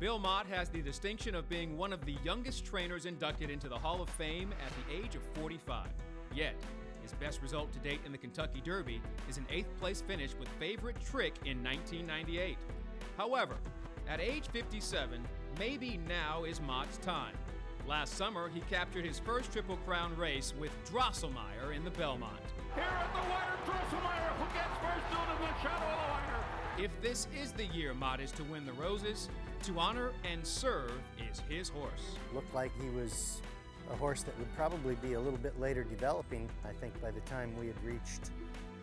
Bill Mott has the distinction of being one of the youngest trainers inducted into the Hall of Fame at the age of 45. Yet, his best result to date in the Kentucky Derby is an 8th place finish with favorite Trick in 1998. However, at age 57, maybe now is Mott's time. Last summer, he captured his first Triple Crown race with Drosselmeyer in the Belmont. Here at the wire, Drosselmeyer, who gets first out in the shadow of the wire. If this is the year Mott is to win the Roses, To Honor and Serve is his horse. Looked like he was a horse that would probably be a little bit later developing. I think by the time we had reached,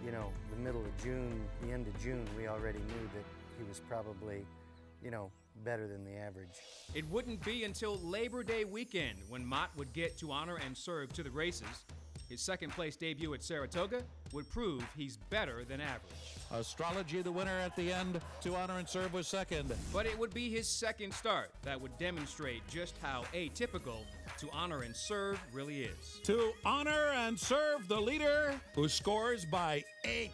the middle of June, the end of June, we already knew that he was probably, better than the average. It wouldn't be until Labor Day weekend when Mott would get To Honor and Serve to the races. His second-place debut at Saratoga would prove he's better than average. Astrology, the winner at the end. To Honor and Serve was second. But it would be his second start that would demonstrate just how atypical To Honor and Serve really is. To Honor and Serve, the leader, who scores by 8.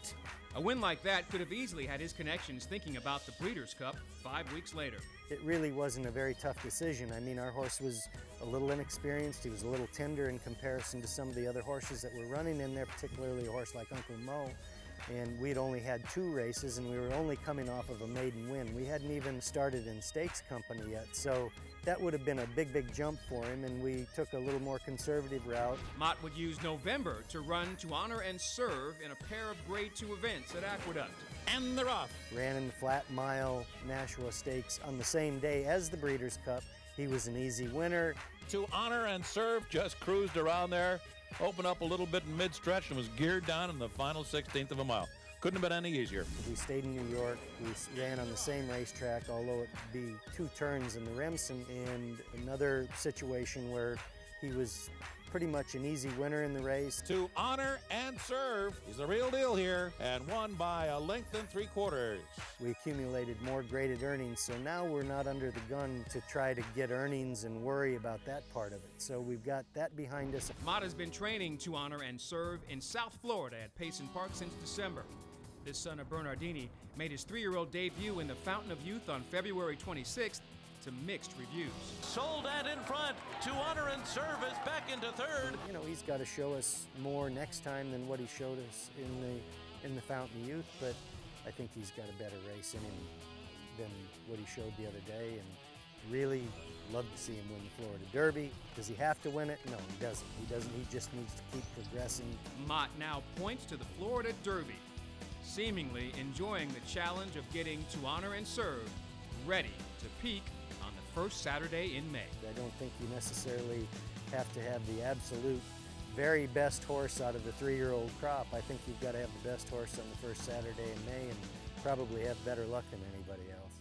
A win like that could have easily had his connections thinking about the Breeders' Cup 5 weeks later. It really wasn't a very tough decision. I mean, our horse was a little inexperienced. He was a little tender in comparison to some of the other horses that were running in there, particularly a horse like Uncle Mo. And we'd only had 2 races, and we were only coming off of a maiden win. We hadn't even started in stakes company yet, so that would have been a big jump for him, and we took a little more conservative route. Mott would use November to run To Honor and Serve in a pair of Grade 2 events at Aqueduct. And they're off. Ran in the Flat Mile Nashua Stakes on the same day as the Breeders' Cup. He was an easy winner. To Honor and Serve just cruised around there, opened up a little bit in mid-stretch and was geared down in the final 16th of a mile. Couldn't have been any easier. We stayed in New York. We ran on the same racetrack, although it would be 2 turns in the Remsen, and another situation where he was pretty much an easy winner in the race. To Honor and Serve, he's the real deal here, and won by a length and 3/4. We accumulated more graded earnings, so now we're not under the gun to try to get earnings and worry about that part of it. So we've got that behind us. Mott has been training To Honor and Serve in South Florida at Payson Park since December. This son of Bernardini made his 3-year-old debut in the Fountain of Youth on February 26th to mixed reviews. Sold and in front. To Honor and Serve is back into third. He's got to show us more next time than what he showed us in the Fountain of Youth, but I think he's got a better race in him than what he showed the other day, and really love to see him win the Florida Derby. Does he have to win it? No, he doesn't. He doesn't. He just needs to keep progressing. Mott now points to the Florida Derby, seemingly enjoying the challenge of getting To Honor and Serve ready to peak on the first Saturday in May. I don't think you necessarily have to have the absolute very best horse out of the 3-year-old crop. I think you've got to have the best horse on the first Saturday in May and probably have better luck than anybody else.